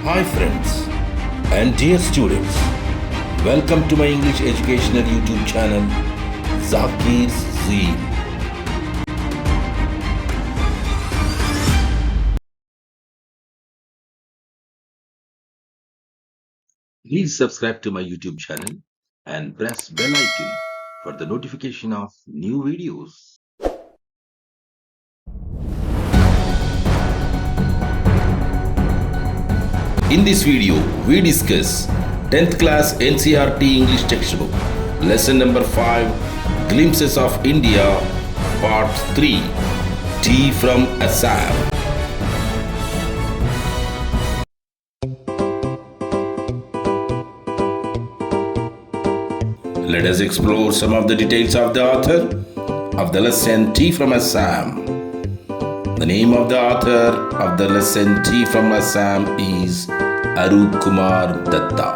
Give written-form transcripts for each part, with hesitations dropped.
Hi friends and dear students, welcome to my English educational YouTube channel Zakir's Zee. Please subscribe to my YouTube channel and press bell icon for the notification of new videos. In this video, we discuss 10th class NCERT English textbook, lesson number 5, Glimpses of India, part 3, Tea from Assam. Let us explore some of the details of the author of the lesson Tea from Assam. The name of the author of the lesson Tea from Assam is Arup Kumar Datta.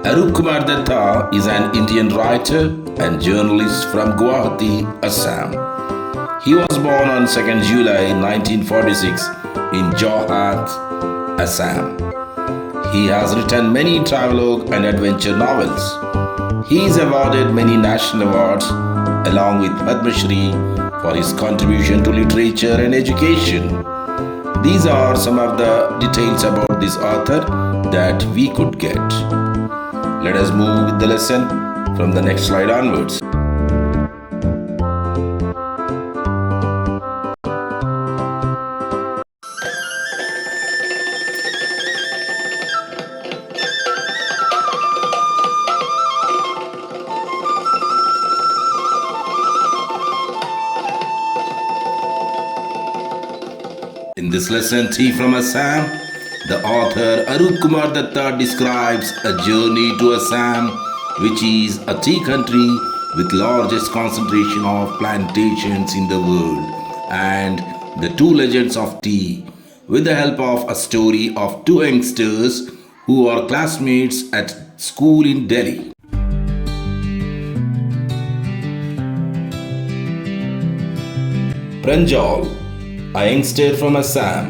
Arup Kumar Datta is an Indian writer and journalist from Guwahati, Assam. He was born on 2nd July 1946 in Jorhat, Assam. He has written many travelogue and adventure novels. He is awarded many national awards along with Padma Shri for his contribution to literature and education. These are some of the details about this author that we could get. Let us move with the lesson from the next slide onwards. In this lesson, Tea from Assam, the author Arup Kumar Datta describes a journey to Assam, which is a tea country with largest concentration of plantations in the world, and the two legends of tea, with the help of a story of two youngsters who are classmates at school in Delhi. Pranjal, a youngster from Assam,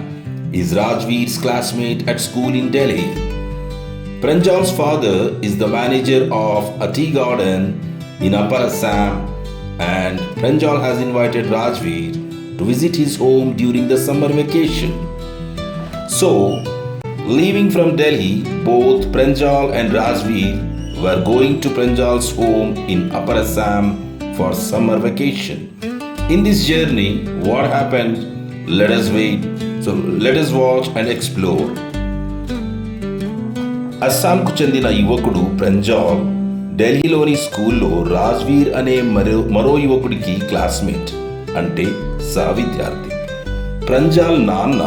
is Rajveer's classmate at school in Delhi. Pranjal's father is the manager of a tea garden in Upper Assam, and Pranjal has invited Rajveer to visit his home during the summer vacation. So, leaving from Delhi, both Pranjal and Rajveer were going to Pranjal's home in Upper Assam for summer vacation. In this journey, what happened? Let us watch and explore. అస్సాంకు చెందిన యువకుడు ప్రంజాల్ ఢిల్లీలోని స్కూల్లో రాజ్వీర్ అనే మరో యువకుడికి classmate, అంటే సహ విద్యార్థి. ప్రంజాల్ నాన్న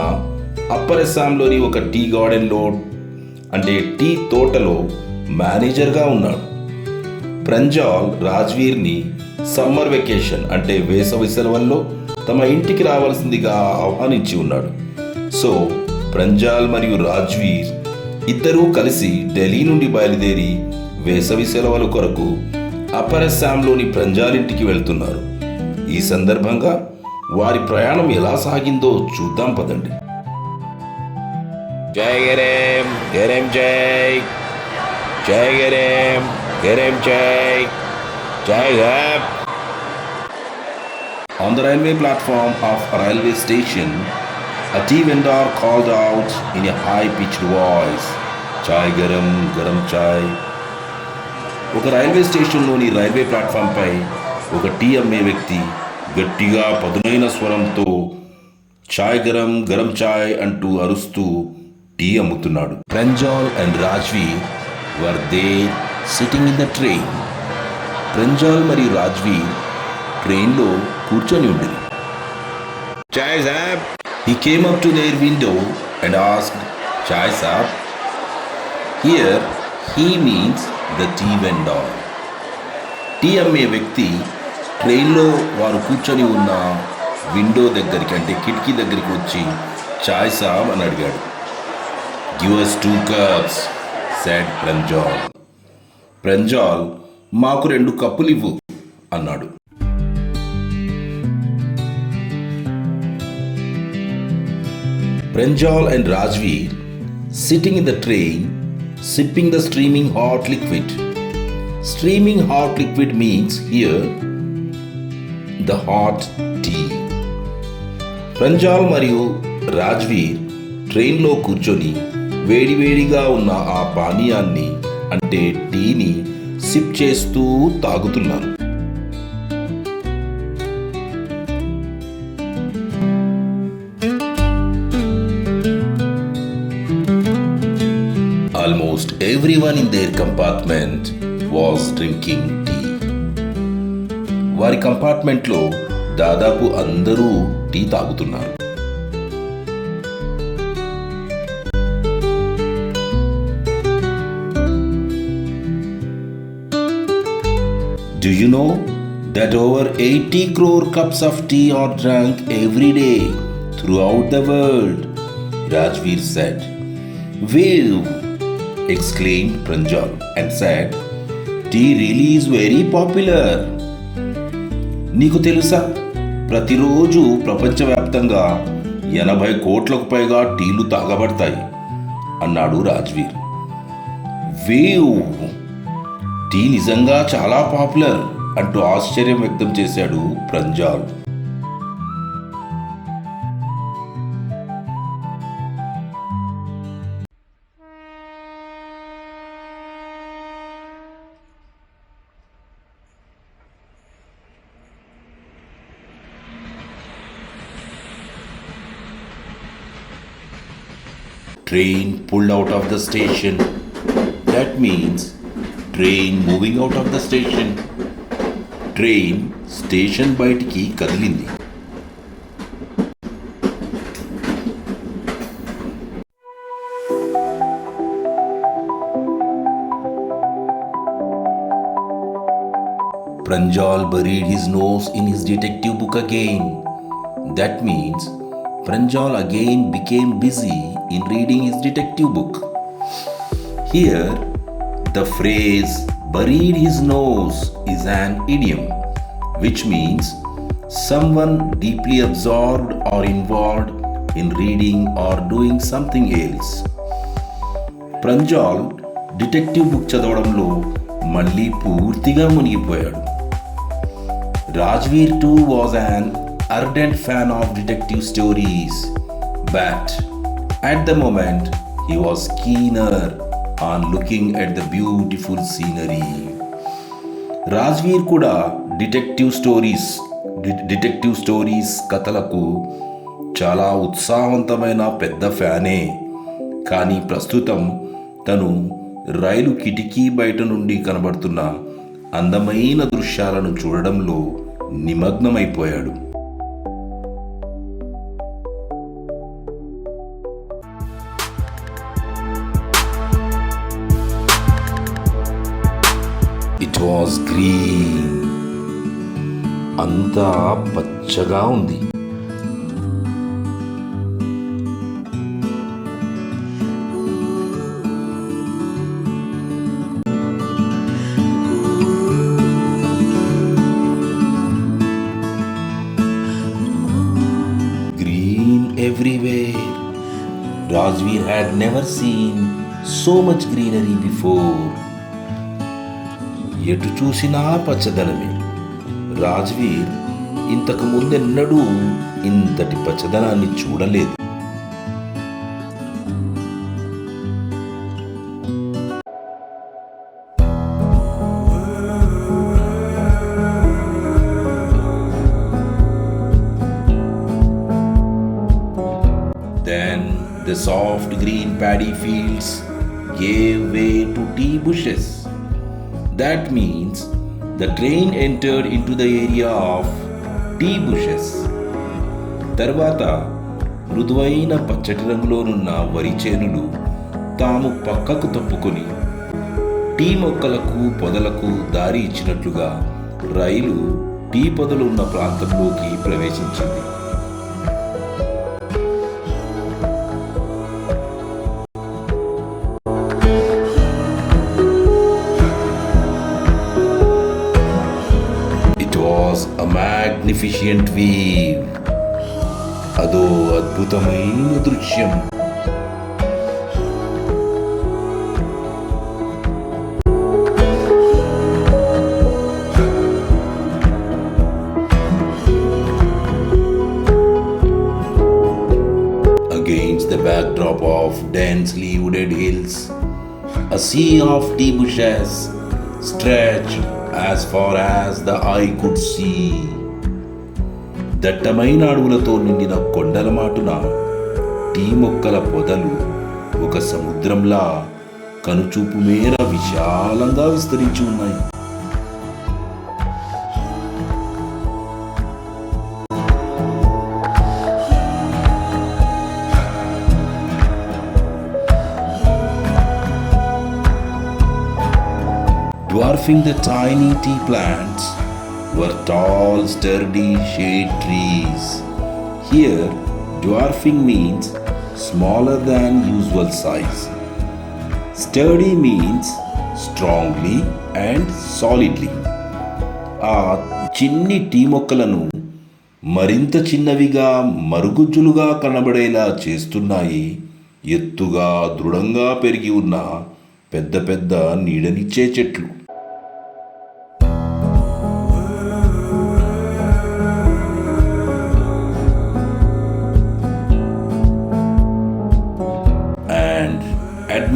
అప్పర్ అస్సాంలోని ఒక టీ గార్డెన్లో, అంటే టీ తోటలో మేనేజర్గా ఉన్నాడు. ప్రంజాల్ రాజ్వీర్ని సమ్మర్ వెకేషన్, అంటే వేసవి సెలవుల్లో తమ ఇంటికి రావాల్సిందిగా ఆహ్వానించి ఉన్నాడు. సో ప్రంజాల్ మరియు రాజ్వీర్ ఇద్దరూ కలిసి ఢిల్లీ నుండి బయలుదేరి వేసవి సెలవుల కొరకు అప్పర్ అస్సాంలోని ప్రంజాల్ ఇంటికి వెళ్తున్నారు. ఈ సందర్భంగా వారి ప్రయాణం ఎలా సాగిందో చూద్దాం పదండి. జై గరేం గరేం జై, జై గరేం గరేం జై, జై గరేం. On the railway platform of a railway station, a tea vendor called out in a high-pitched voice, "Chai garam, garam chai." ఒక రైల్వే స్టేషన్లోని రైల్వే ప్లాట్ఫామ్పై ఒక టీ అమ్మే వ్యక్తి గట్టిగా పదునైన స్వరంతో చాయ్ గరం గరం చాయ్ అంటూ అరుస్తూ టీ అమ్ముతున్నాడు. Pranjal and Rajveer were there sitting in the train. Pranjal మరియు రాజ్వీర్ ట్రైన్లో కూర్చొని ఉండేది. Chai saab. He came up to their window and asked, "Chai saab?" Here he means the tea vendor. Tea అమ్మే వ్యక్తి ట్రైన్లో వారు కూర్చొని ఉన్న విండో దగ్గరికి, అంటే కిటికీ దగ్గరికి వచ్చి చాయ్ సాబ్ అని అడిగాడు. "Give us 2 cups," said Pranjal. Pranjal, మాకు 2 కప్పులు ఇవ్వు అన్నాడు. Pranjal and Rajveer sitting in the train, sipping the steaming hot liquid. Steaming hot liquid means here the hot tea. Pranjal మరియు రాజ్వీర్ ట్రైన్లో కూర్చొని వేడివేడిగా ఉన్న ఆ పానీయాన్ని అంటే టీని సిప్ చేస్తూ తాగుతున్నారు. Almost everyone in their compartment was drinking tea. వారి కంపార్ట్మెంట్లో దాదాపు అందరూ టీ తాగుతున్నారు. Do you know that over 80 crore cups of tea are drunk every day throughout the world? Rajveer said. Wow! Exclaimed Pranjal and said, tea really is very popular. నీకు తెలుసా, ప్రతిరోజు ప్రపంచవ్యాప్తంగా 80 కోట్లకు పైగా టీలు తాగబడతాయి అన్నాడు రాజ్వీర్. వేవ్, టీ నిజంగా చాలా పాపులర్ అంటూ ఆశ్చర్యం వ్యక్తం చేశాడు Pranjal. Train pulled out of the station. That means train moving out of the station. Train station బయటికి కదిలింది. Pranjal buried his nose in his detective book again. That means Pranjal again became busy in reading his detective book. Here, the phrase buried his nose is an idiom, which means someone deeply absorbed or involved in reading or doing something else. Pranjal detective book చదవడంలో మళ్ళీ పూర్తిగా మునిగిపోయాడు. Rajveer too was an ardent fan of detective stories, but at the moment he was keener on looking at the beautiful scenery. Rajveer కూడా detective stories కథలకు చాలా ఉత్సాహవంతమైన పెద్ద ఫ్యానే. కానీ ప్రస్తుతం తను రైలు కిటికీ బయట నుండి కనబడుతున్న అందమైన దృశ్యాలను చూడడంలో నిమగ్నమైపోయాడు. It was green. అంతా పచ్చగా ఉంది. Green everywhere. Rajveer had never seen so much greenery before. ఎటు చూసినా పచ్చదనమే. రాజ్వీర్ ఇంతకు ముందెన్నడూ ఇంతటి పచ్చదనాన్ని చూడలేదు. Then the soft green paddy fields gave way to tea bushes. That means the train entered into the area of tea bushes. తర్వాత మృదువైన పచ్చటి రంగులోనున్న వరి చేనులు తాము పక్కకు తప్పుకొని టీ మొక్కలకు పొదలకు దారి ఇచ్చినట్లుగా రైలు టీ పొదలు ఉన్న ప్రాంతంలోకి ప్రవేశించింది. A magnificent view. అదో అద్భుతమైన దృశ్యం. densely wooded hills, a sea of tea bushes stretched as far as the eye could see. దట్టమైన అడవులతో నిండిన కొండల మాటున టీ మొక్కల పొదలు ఒక సముద్రంలా కనుచూపు మేర విశాలంగా విస్తరించి ఉన్నాయి. Dwarfing the tiny tea plants were tall, sturdy shade trees. Here, dwarfing means smaller than usual size. Sturdy means strongly and solidly. ఆ చిన్ని టీ మొక్కలను మరింత చిన్నవిగా మరుగుజ్జులుగా కనబడేలా చేస్తున్నాయి ఎత్తుగా దృఢంగా పెరిగి ఉన్న పెద్ద పెద్ద నీడనిచ్చే చెట్లు.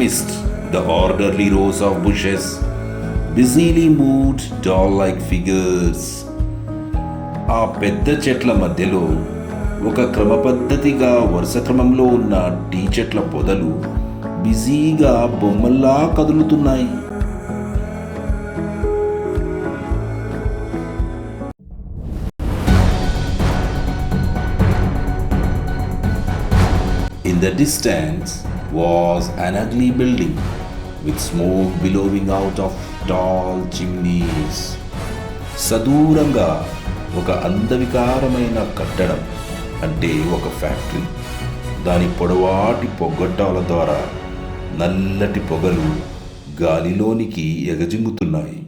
Amidst the orderly rows of bushes, busily moved doll-like figures. ఆ పెద్ద చెట్ల మధ్యలో ఒక క్రమపద్ధతిగా వరుస క్రమంలో ఉన్న టీ చెట్ల పొదలు బిజీగా బొమ్మల్లా కదులుతున్నాయి. In the distance was an ugly building with smoke billowing out of tall chimneys. సదూరంగా ఒక అందవికారమైన కట్టడం అంటే ఒక ఫ్యాక్టరీ. దాని పొడవాటి పొగ్గట్టాల ద్వారా నల్లటి పొగలు గాలిలోనికి ఎగజిమ్ముతున్నాయి.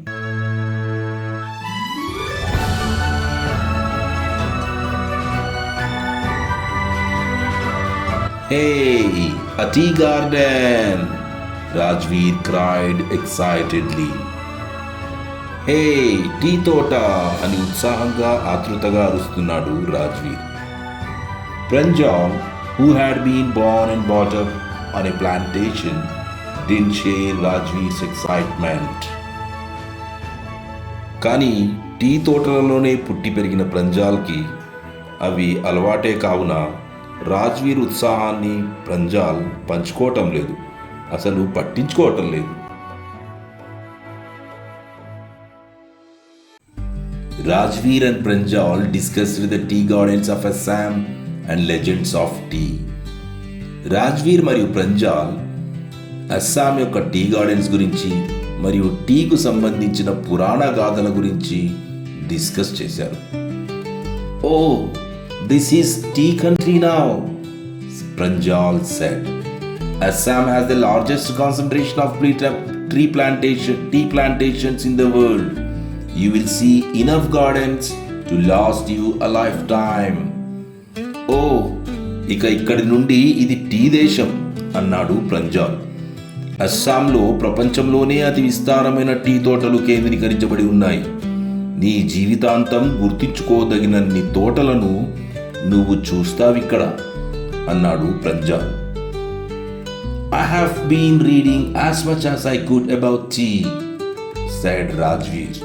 Hey, a tea garden! Rajveer cried excitedly. Hey, tea తోట అని ఉత్సాహంగా ఆతృతగా అరుస్తున్నాడు Rajveer. Pranjal, who had been born and brought up on a plantation, didn't share Rajveer's excitement. కానీ టీ తోటలలోనే పుట్టి పెరిగిన ప్రంజాల్కి అవి అలవాటే కావున రాజ్వీర్ ఉత్సాహాన్ని ప్రంజాల్ పంచుకోవటం లేదు, అసలు పట్టించుకోవటం లేదు. Rajveer and Pranjal discussed the tea gardens of Assam and legends of tea. Rajveer మరియు ప్రంజాల్ అస్సాం యొక్క టీ గార్డెన్స్ గురించి మరియు టీకు సంబంధించిన పురాణ గాథల గురించి డిస్కస్ చేశారు. ఓ, this is tea country now, Pranjal said. Assam has the largest concentration of tea plantations in the world. You will see enough gardens to last you a lifetime. Oh, ఇక్కడి నుండి ఇది tea దేశం అన్నాడు ప్రంజాల్. అస్సాంలో ప్రపంచంలోనే అతి విస్తారమైన టీ తోటలు కేంద్రీకరించబడి ఉన్నాయి. నీ జీవితాంతం గుర్తించుకోదగినన్ని తోటలను నువ్వు చూస్తావిక్కడ అన్నాడు Pranjal. I have been reading as much as I could about tea, said Rajveer.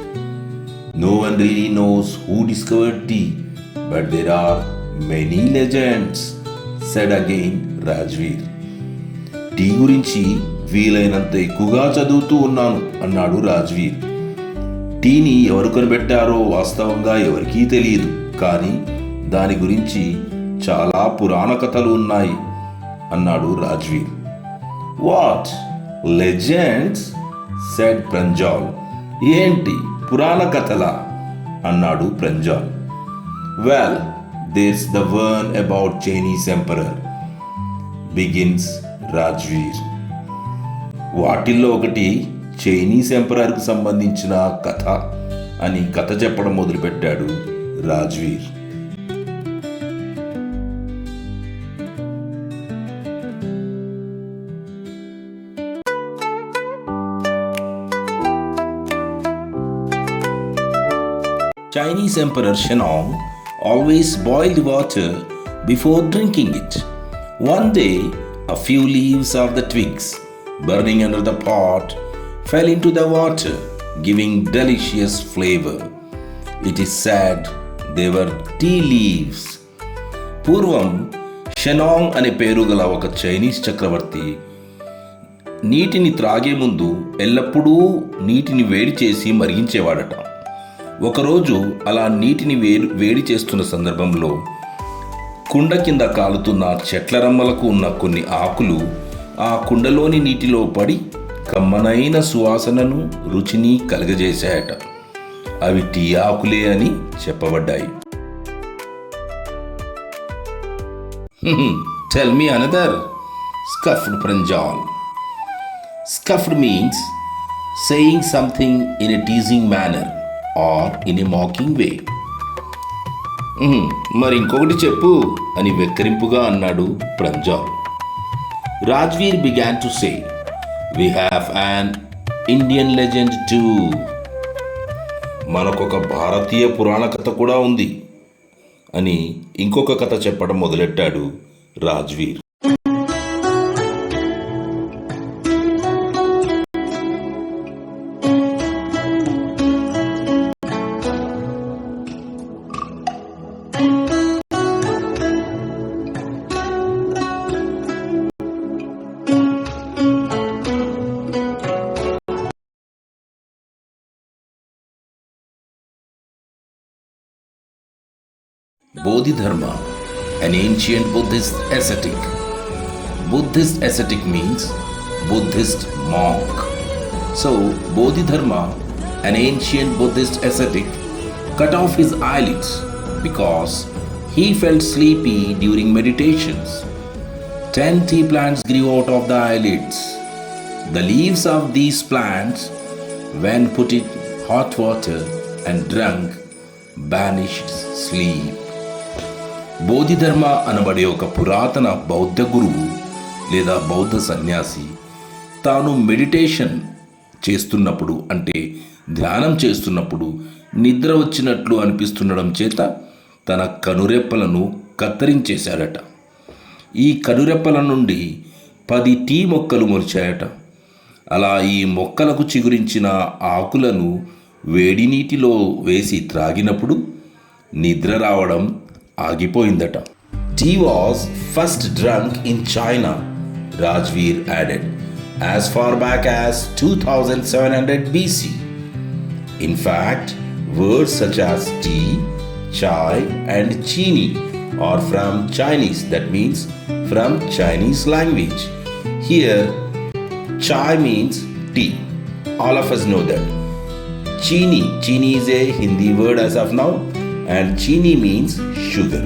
No one really knows who discovered tea, but there are many legends, said again Rajveer. Tea గురించి వీలైనంత ఎక్కువగా చదువుతూ ఉన్నాను అన్నాడు రాజ్వీర్. టీని ఎవరు కనిపెట్టారో వాస్తవంగా ఎవరికీ తెలియదు, కానీ దాని గురించి చాలా పురాణ కథలు ఉన్నాయి అన్నాడు Rajveer. What legends, said Pranjal. ఏంటి పురాణ కథలా అన్నాడు Pranjal. Well, this the one about Chinese emperor, begins Rajveer. వాటిల్లో ఒకటి చైనీస్ ఎంపరర్కు సంబంధించిన కథ అని కథ చెప్పడం మొదలుపెట్టాడు Rajveer. Chinese Emperor Shennong always boiled water before drinking it. One day, A few leaves of the twigs burning under the pot fell into the water, giving delicious flavor. It is said they were tea leaves. పూర్వం షెనాంగ్ అనే పేరు గల ఒక Chinese చక్రవర్తి నీటిని త్రాగే ముందు ఎల్లప్పుడూ నీటిని వేడి చేసి మరిగించేవాడట. ఒకరోజు అలా నీటిని వేడి చేస్తున్న సందర్భంలో కుండ కింద కాలుతున్న చెట్ల రమ్మలకు ఉన్న కొన్ని ఆకులు ఆ కుండలోని నీటిలో పడి కమ్మనైన సువాసనను రుచిని కలుగజేశాయట. అవి టీ ఆకులే అని చెప్పబడ్డాయి. Tell me another. Scuffed Pranjal. Scuffed means saying something in a teasing manner or in a mocking way. మరి ఇంకొకటి చెప్పు అని వెక్కరింపుగా అన్నాడు Pranjal. Rajveer began to say, we have an Indian legend too. మనకొక భారతీయ పురాణ కథ కూడా ఉంది అని ఇంకొక కథ చెప్పడం మొదలెట్టాడు Rajveer. Bodhidharma, an ancient Buddhist ascetic. Buddhist ascetic means Buddhist monk. So, Bodhidharma, an ancient Buddhist ascetic, cut off his eyelids because he felt sleepy during meditations. 10 tea plants grew out of the eyelids. The leaves of these plants, when put in hot water and drunk, banished sleep. Bodhidharma అనబడే ఒక పురాతన బౌద్ధ గురువు లేదా బౌద్ధ సన్యాసి తాను meditation చేస్తున్నప్పుడు అంటే ధ్యానం చేస్తున్నప్పుడు నిద్ర వచ్చినట్లు అనిపిస్తుండడం చేత తన కనురెప్పలను కత్తిరించేశాడట. ఈ కనురెప్పల నుండి 10 టీ మొక్కలు మొలిచాయట. అలా ఈ మొక్కలకు చిగురించిన ఆకులను వేడి నీటిలో వేసి త్రాగినప్పుడు నిద్ర రావడం ఆగిపోయిందట. Tea was first drunk in China, Rajveer added, as far back as 2700 BC. In fact, words such as tea, chai and chini are from Chinese, that means from Chinese language. Here, chai means tea. All of us know that. Chini is a Hindi word as of now, and chini means sugar.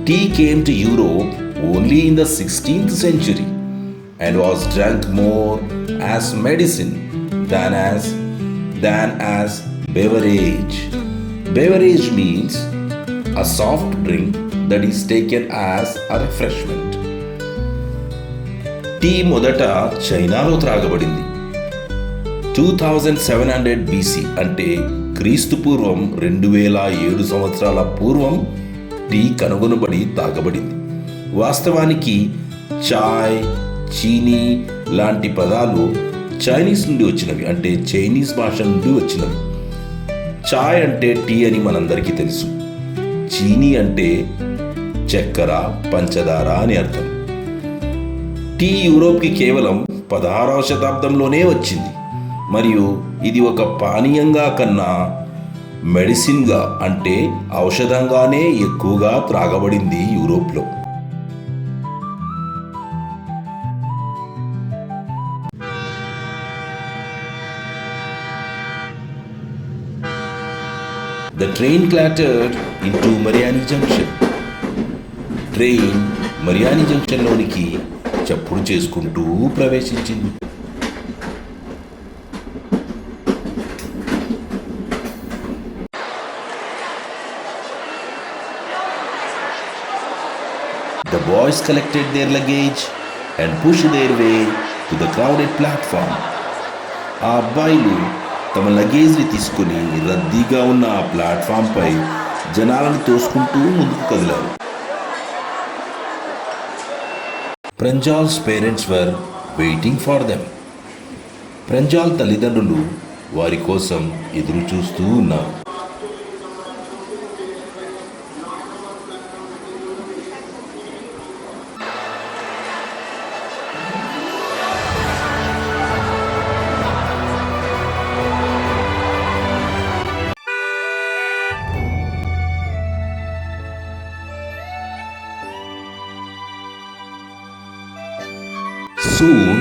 Tea came to Europe only in the 16th century and was drunk more as medicine than as beverage. Beverage means a soft drink that is taken as a refreshment. Tea మొదట చైనాలో త్రాగబడింది. 2700 BC అంటే క్రీస్తు పూర్వం 2007 సంవత్సరాల పూర్వం tea కనుగొనబడి తాగబడింది. వాస్తవానికి చాయ్, చీనీ లాంటి పదాలు చైనీస్ నుండి వచ్చినవి, అంటే చైనీస్ భాష నుండి వచ్చినవి. చాయ్ అంటే టీ అని మనందరికీ తెలుసు. చీనీ అంటే చక్కెర, పంచదార అని అర్థం. టీ యూరోప్కి కేవలం 16వ శతాబ్దంలోనే వచ్చింది మరియు ఇది ఒక పానీయంగా కన్నా మెడిసిన్గా అంటే ఔషధంగానే ఎక్కువగా త్రాగబడింది యూరోప్లో. The train clattered into Mariani Junction. Train Mariani జంక్షన్లోనికి చప్పుడు చేసుకుంటూ ప్రవేశించింది. The boys collected their luggage and pushed their way to the crowded platform. ఆ అబ్బాయిలు తమ లగేజ్ని తీసుకుని రద్దీగా ఉన్న ఆ ప్లాట్ఫామ్పై జనాలను తోసుకుంటూ ముందుకు కదిలారు. Pranjal's parents were waiting for them. Pranjal తల్లిదండ్రులు వారి కోసం ఎదురు చూస్తూ ఉన్నారు. Soon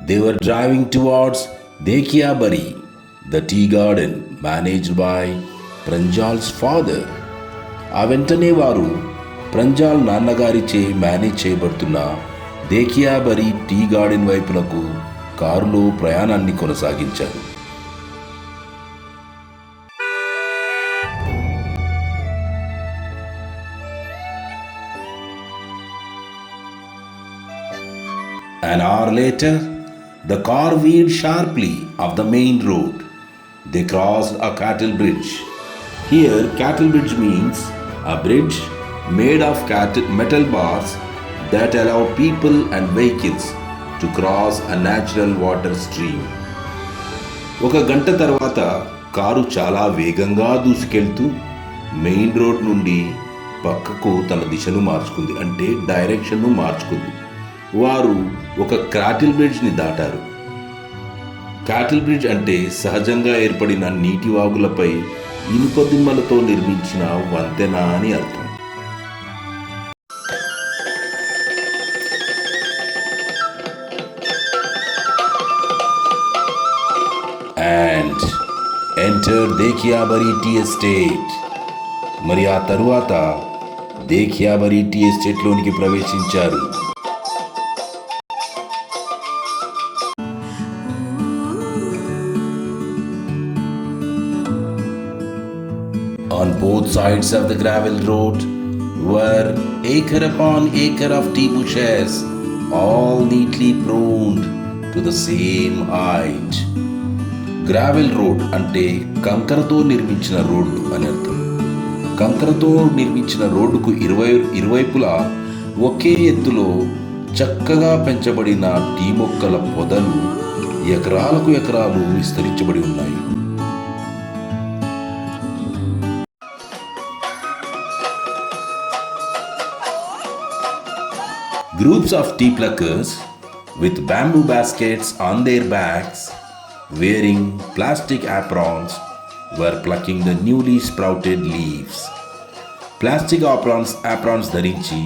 they were driving towards Dekhiabari, the tea garden managed by Pranjal's father. ఆ వెంటనే వారు ప్రంజాల్ నాన్నగారిచే మేనేజ్ చేయబడుతున్న దేకియాబరి టీ గార్డెన్ వైపునకు కారులో ప్రయాణాన్ని కొనసాగించారు. An hour later, the car veered sharply off the main road. They crossed a cattle bridge. Here, cattle bridge means a bridge made of metal bars that allow people and vehicles to cross a natural water stream. ఒక గంట తర్వాత car చాలా వేగంగా దూసుకెళ్తూ main road నుండి పక్కకు తన దిశను మార్చుకుంది, అంటే డైరెక్షన్ను మార్చుకుంది. వారు ఒక క్యాటిల్ బ్రిడ్జ్ని దాటారు. క్యాటిల్ బ్రిడ్జ్ అంటే సహజంగా ఏర్పడిన నీటి వాగులపై ఇనుప దిమ్మలతో నిర్మించిన వంతెన అని అర్థం. And entered Dekhiabari tea estate. మరి ఆ తరువాత దేఖియాబరి టీ ఎస్టేట్లోనికి ప్రవేశించారు. On both sides of the gravel road were acre upon acre of tea bushes, all neatly pruned to the same height. Gravel road అంటే కంకరతో నిర్మించిన రోడ్డు అని అర్థం. కంకరతో నిర్మించిన రోడ్డుకు ఇరువైపులా ఒకే ఎత్తులో చక్కగా పెంచబడిన టీ మొక్కల పొదలు ఎకరాలకు ఎకరాలు విస్తరించబడి ఉన్నాయి. Groups of tea pluckers with bamboo baskets on their backs, wearing plastic aprons, were plucking the newly sprouted leaves. Plastic aprons ధరించి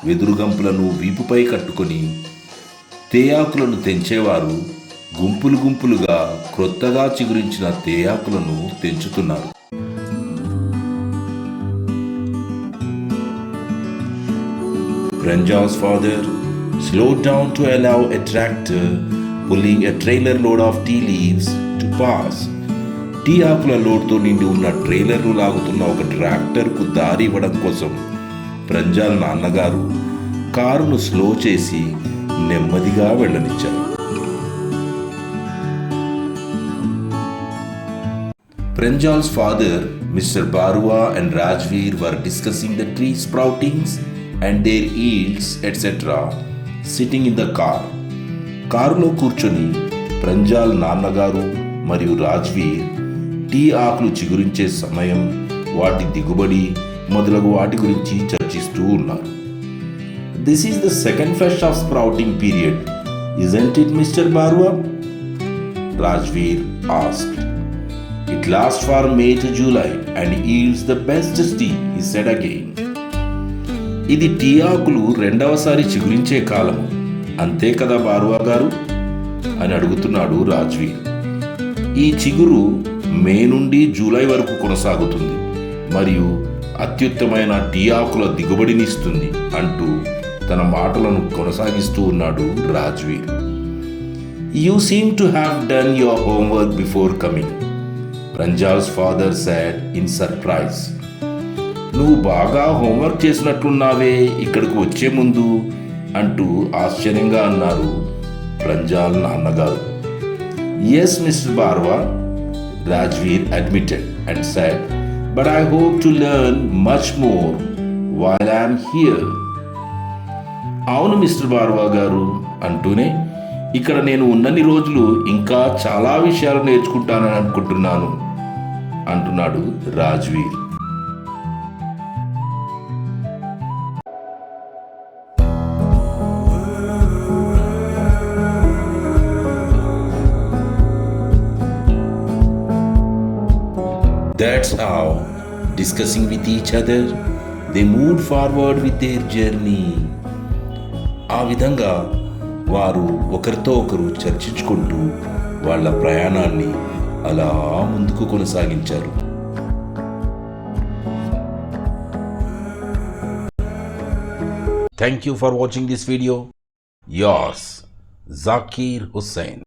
వెదురు గంపులను వీపుపై కట్టుకొని తేయాకులను తెంచేవారు గుంపులుగా క్రొత్తగా చిగురించిన తేయాకులను తెంచుతున్నారు. Pranjal's father slowed down to allow a tractor pulling a trailer load of tea leaves to pass. Tea ఆకుల లోడ్తో నిండి ఉన్న ట్రైలర్ను లాగుతున్న ఒక ట్రాక్టర్కు దారి ఇవ్వడం కోసం ప్రంజాల్ నాన్నగారు కారును స్లో చేసి నెమ్మదిగా వెళ్ళనిచ్చారు. Pranjal's father, Mr. Barua and Rajveer were discussing the tree sproutings and their yields etc. sitting in the car. కారులో కూర్చొని ప్రంజాల్ నాన్నగారు మరియు రాజ్వీర్ టీ ఆకులు చిగురించే సమయం, వాటి దిగుబడి మొదలగు వాటి గురించి చర్చిస్తూ ఉన్నారు. This is the second flush of sprouting period, isn't it, Mr. Barua? Rajveer asked. It lasts for May to July and yields the best tea, he said again. ఇది టీ ఆకులు రెండవసారి చిగురించే కాలము, అంతే కదా బారువా గారు అని అడుగుతున్నాడు రాజ్వీర్. ఈ చిగురు మే నుండి జూలై వరకు కొనసాగుతుంది మరియు అత్యుత్తమైన టీ ఆకుల దిగుబడినిస్తుంది అంటూ తన మాటలను కొనసాగిస్తూ ఉన్నాడు Rajveer. You seem to have done your homework before coming, Pranjal's father said in surprise. నువ్వు బాగా హోంవర్క్ చేసినట్లున్నావే ఇక్కడికి వచ్చే ముందు అంటూ ఆశ్చర్యంగా అన్నారు ప్రంజాల్ నాన్నగారు. Yes, Mr. Barwa, Rajveer admitted and said, but I hope to learn much more while I am here. అవును మిస్టర్ బార్వా గారు అంటూనే, ఇక్కడ నేను ఉన్నన్ని రోజులు ఇంకా చాలా విషయాలు నేర్చుకుంటానని అనుకుంటున్నాను అంటున్నాడు Rajveer. That's how, discussing with each other, they moved forward with their journey. ఆ విధంగా వారు ఒకరితో ఒకరు చర్చించుకుంటూ వాళ్ళ ప్రయాణాన్ని అలా ముందుకు కొనసాగించారు. Thank you for watching this video. Yours, Zakir Hussain.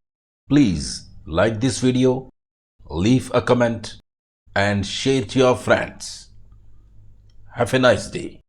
Please like this video, leave a comment and share to your friends. Have a nice day.